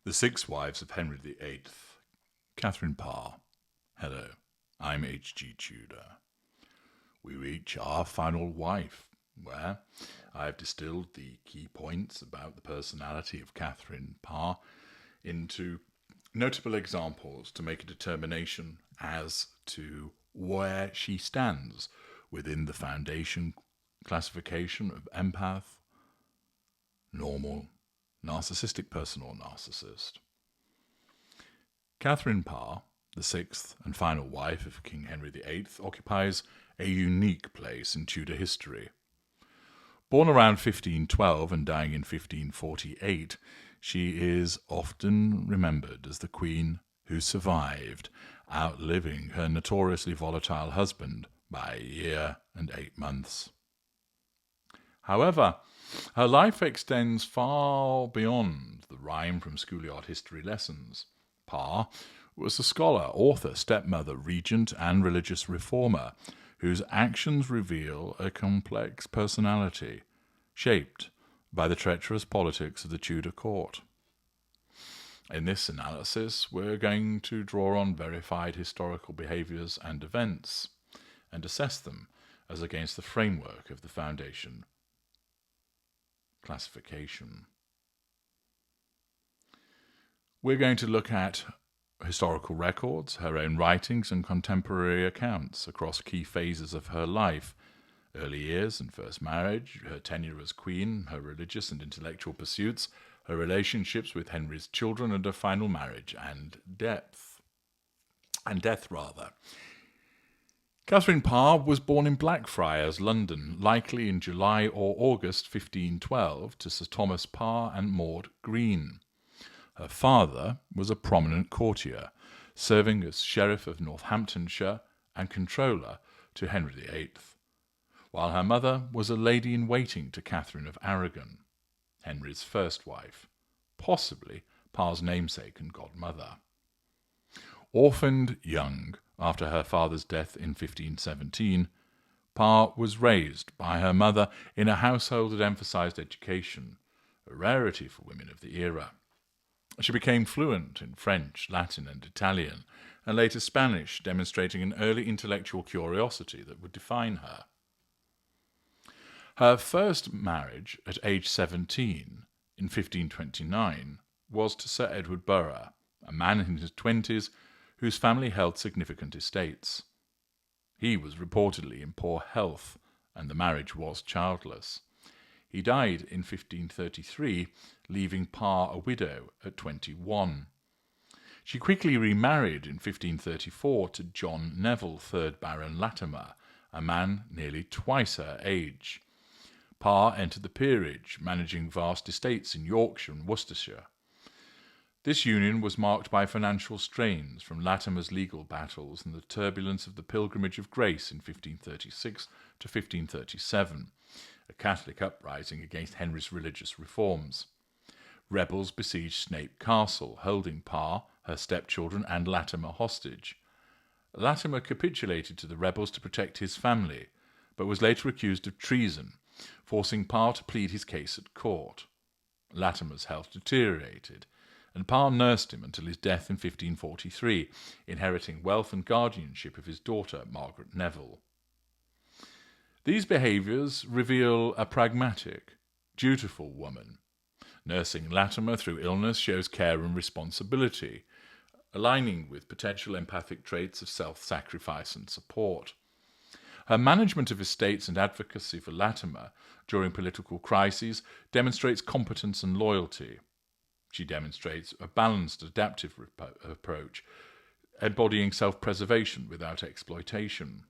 The Six Wives of Henry VIII. Catherine Parr. Hello, I'm H.G. Tudor. We reach our final wife, where I have distilled the key points about the personality of Catherine Parr into notable examples to make a determination as to where she stands within the foundation classification of empath, normal, narcissistic person or narcissist. Catherine Parr, the sixth and final wife of King Henry VIII, occupies a unique place in Tudor history. Born around 1512 and dying in 1548, she is often remembered as the queen who survived, outliving her notoriously volatile husband by a year and 8 months. However, her life extends far beyond the rhyme from schoolyard history lessons. Parr was a scholar, author, stepmother, regent, and religious reformer whose actions reveal a complex personality, shaped by the treacherous politics of the Tudor court. In this analysis, we're going to draw on verified historical behaviours and events, and assess them as against the framework of the foundation classification. We're going to look at historical records, her own writings and contemporary accounts across key phases of her life: early years and first marriage, her tenure as queen, her religious and intellectual pursuits, her relationships with Henry's children, and her final marriage and death. Catherine Parr was born in Blackfriars, London, likely in July or August 1512, to Sir Thomas Parr and Maud Green. Her father was a prominent courtier, serving as Sheriff of Northamptonshire and Controller to Henry VIII, while her mother was a lady-in-waiting to Catherine of Aragon, Henry's first wife, possibly Parr's namesake and godmother. Orphaned young after her father's death in 1517, Parr was raised by her mother in a household that emphasized education, a rarity for women of the era. She became fluent in French, Latin, and Italian, and later Spanish, demonstrating an early intellectual curiosity that would define her. Her first marriage, at age 17, in 1529, was to Sir Edward Burgh, a man in his 20s whose family held significant estates. He was reportedly in poor health, and the marriage was childless. He died in 1533, leaving Parr a widow at 21. She quickly remarried in 1534 to John Neville, 3rd Baron Latimer, a man nearly twice her age. Parr entered the peerage, managing vast estates in Yorkshire and Worcestershire. This union was marked by financial strains from Latimer's legal battles and the turbulence of the Pilgrimage of Grace in 1536 to 1537, a Catholic uprising against Henry's religious reforms. Rebels besieged Snape Castle, holding Parr, her stepchildren, and Latimer hostage. Latimer capitulated to the rebels to protect his family, but was later accused of treason, forcing Parr to plead his case at court. Latimer's health deteriorated, and Parr nursed him until his death in 1543, inheriting wealth and guardianship of his daughter, Margaret Neville. These behaviours reveal a pragmatic, dutiful woman. Nursing Latimer through illness shows care and responsibility, aligning with potential empathic traits of self-sacrifice and support. Her management of estates and advocacy for Latimer during political crises demonstrates competence and loyalty. She demonstrates a balanced, adaptive approach, embodying self-preservation without exploitation.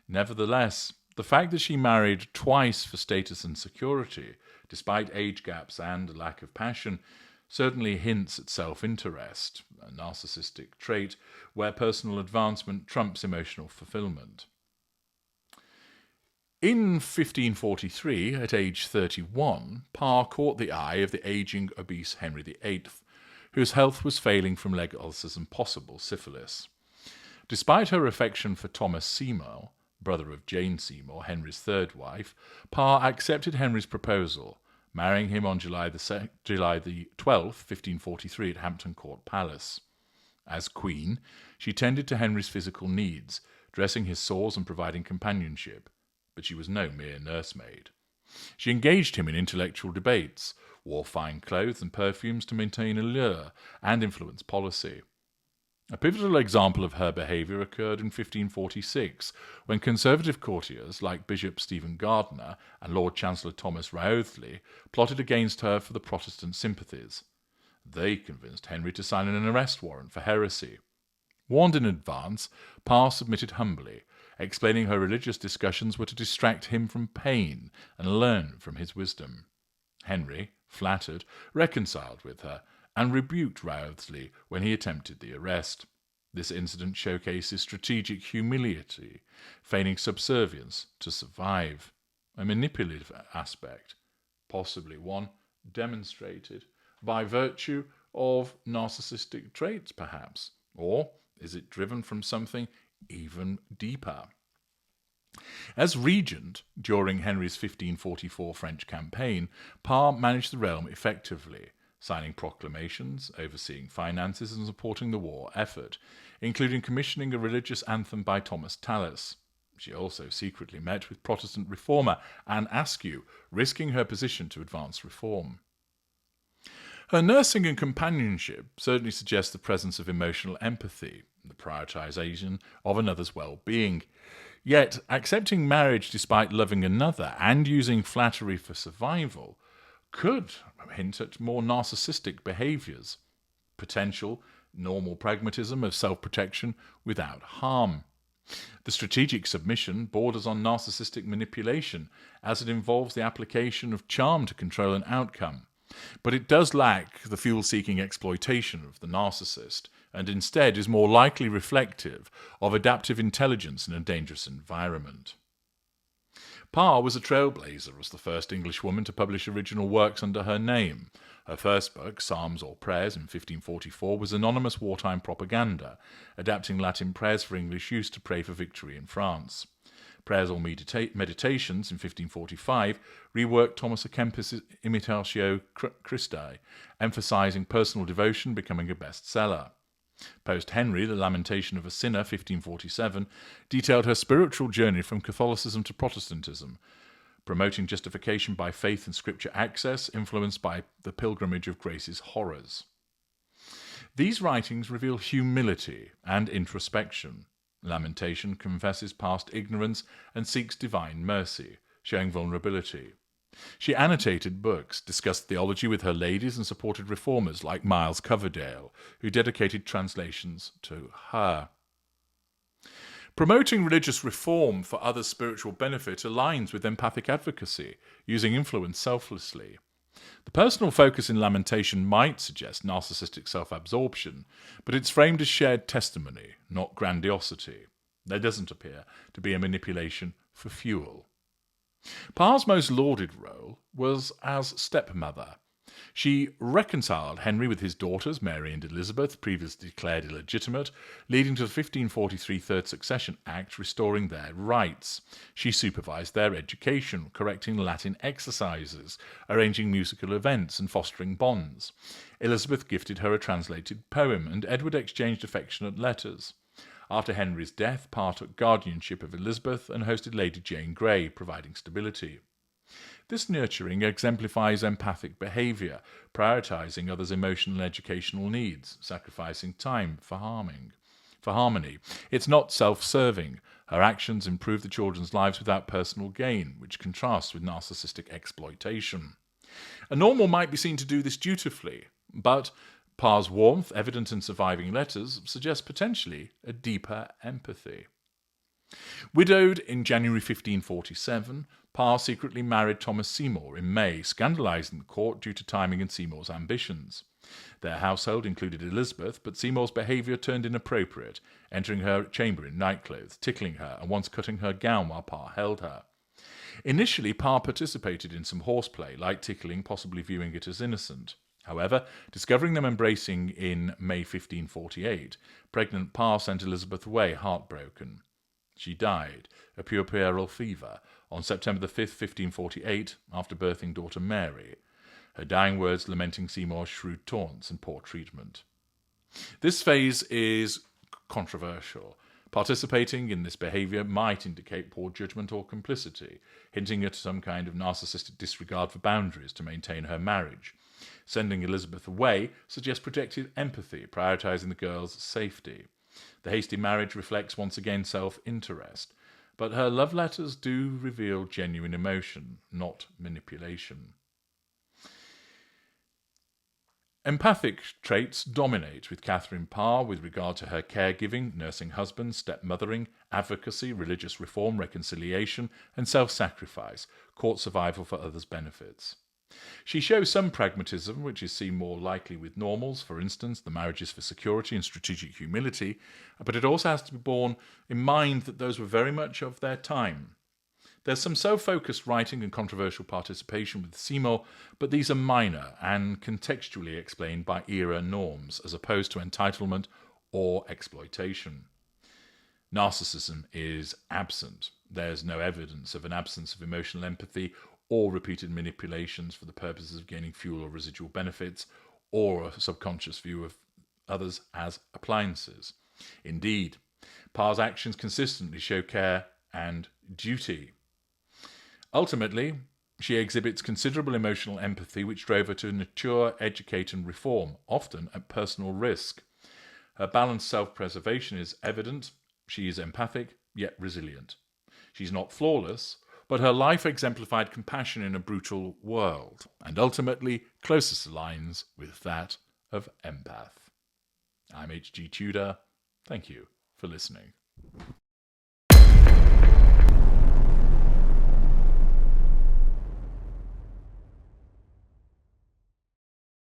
Nevertheless, the fact that she married twice for status and security, despite age gaps and a lack of passion, certainly hints at self-interest, a narcissistic trait where personal advancement trumps emotional fulfillment. In 1543, at age 31, Parr caught the eye of the ageing, obese Henry VIII, whose health was failing from leg ulcers and possible syphilis. Despite her affection for Thomas Seymour, brother of Jane Seymour, Henry's third wife, Parr accepted Henry's proposal, marrying him on July the 12th, 1543, at Hampton Court Palace. As queen, she tended to Henry's physical needs, dressing his sores and providing companionship, but she was no mere nursemaid. She engaged him in intellectual debates, wore fine clothes and perfumes to maintain allure and influence policy. A pivotal example of her behaviour occurred in 1546, when conservative courtiers like Bishop Stephen Gardiner and Lord Chancellor Thomas Wriothesley plotted against her for the Protestant sympathies. They convinced Henry to sign an arrest warrant for heresy. Warned in advance, Parr submitted humbly, explaining her religious discussions were to distract him from pain and learn from his wisdom. Henry, flattered, reconciled with her, and rebuked Wriothesley when he attempted the arrest. This incident showcases strategic humility, feigning subservience to survive, a manipulative aspect, possibly one demonstrated by virtue of narcissistic traits, perhaps, or is it driven from something even deeper? As regent during Henry's 1544 French campaign, Parr managed the realm effectively, signing proclamations, overseeing finances and supporting the war effort, including commissioning a religious anthem by Thomas Tallis. She also secretly met with Protestant reformer Anne Askew, risking her position to advance reform. Her nursing and companionship certainly suggest the presence of emotional empathy, the prioritization of another's well-being. Yet, accepting marriage despite loving another and using flattery for survival could hint at more narcissistic behaviours. Potential, normal pragmatism of self-protection without harm. The strategic submission borders on narcissistic manipulation, as it involves the application of charm to control an outcome. But it does lack the fuel-seeking exploitation of the narcissist, and instead is more likely reflective of adaptive intelligence in a dangerous environment. Parr was a trailblazer as the first English woman to publish original works under her name. Her first book, Psalms or Prayers, in 1544, was anonymous wartime propaganda, adapting Latin prayers for English use to pray for victory in France. Prayers or Meditations, in 1545, reworked Thomas à Kempis' Imitatio Christi, emphasizing personal devotion, becoming a bestseller. Post-Henry, The Lamentation of a Sinner, 1547, detailed her spiritual journey from Catholicism to Protestantism, promoting justification by faith and scripture access, influenced by the Pilgrimage of Grace's horrors. These writings reveal humility and introspection. Lamentation confesses past ignorance and seeks divine mercy, showing vulnerability. She annotated books, discussed theology with her ladies, and supported reformers like Miles Coverdale, who dedicated translations to her. Promoting religious reform for others' spiritual benefit aligns with empathic advocacy, using influence selflessly. The personal focus in Lamentation might suggest narcissistic self-absorption, but it's framed as shared testimony, not grandiosity. There doesn't appear to be a manipulation for fuel. Parr's most lauded role was as stepmother. She reconciled Henry with his daughters, Mary and Elizabeth, previously declared illegitimate, leading to the 1543 Third Succession Act restoring their rights. She supervised their education, correcting Latin exercises, arranging musical events, and fostering bonds. Elizabeth gifted her a translated poem, and Edward exchanged affectionate letters. After Henry's death, Parr took guardianship of Elizabeth and hosted Lady Jane Grey, providing stability. This nurturing exemplifies empathic behaviour, prioritising others' emotional and educational needs, sacrificing time for harmony. It's not self-serving. Her actions improve the children's lives without personal gain, which contrasts with narcissistic exploitation. A normal might be seen to do this dutifully, but Parr's warmth, evident in surviving letters, suggests potentially a deeper empathy. Widowed in January 1547, Parr secretly married Thomas Seymour in May, scandalising the court due to timing and Seymour's ambitions. Their household included Elizabeth, but Seymour's behaviour turned inappropriate, entering her chamber in nightclothes, tickling her, and once cutting her gown while Parr held her. Initially, Parr participated in some horseplay, light tickling, possibly viewing it as innocent. However, discovering them embracing in May 1548, pregnant Parr sent Elizabeth away heartbroken. She died of puerperal fever on September the 5th, 1548, after birthing daughter Mary, her dying words lamenting Seymour's shrewd taunts and poor treatment. This phase is controversial. Participating in this behaviour might indicate poor judgment or complicity, hinting at some kind of narcissistic disregard for boundaries to maintain her marriage. Sending Elizabeth away suggests protective empathy, prioritising the girl's safety. The hasty marriage reflects once again self-interest, but her love letters do reveal genuine emotion, not manipulation. Empathic traits dominate with Catherine Parr with regard to her caregiving, nursing husband, stepmothering, advocacy, religious reform, reconciliation, and self-sacrifice, court survival for others' benefits. She shows some pragmatism, which is seen more likely with normals, for instance, the marriages for security and strategic humility, but it also has to be borne in mind that those were very much of their time. There's some self-focused writing and controversial participation with Seymour, but these are minor and contextually explained by era norms, as opposed to entitlement or exploitation. Narcissism is absent. There's no evidence of an absence of emotional empathy or repeated manipulations for the purposes of gaining fuel or residual benefits, or a subconscious view of others as appliances. Indeed, Parr's actions consistently show care and duty. Ultimately, she exhibits considerable emotional empathy which drove her to mature, educate and reform, often at personal risk. Her balanced self-preservation is evident. She is empathic, yet resilient. She's not flawless, but her life exemplified compassion in a brutal world, and ultimately closest aligns with that of empath. I'm H.G. Tudor. Thank you for listening.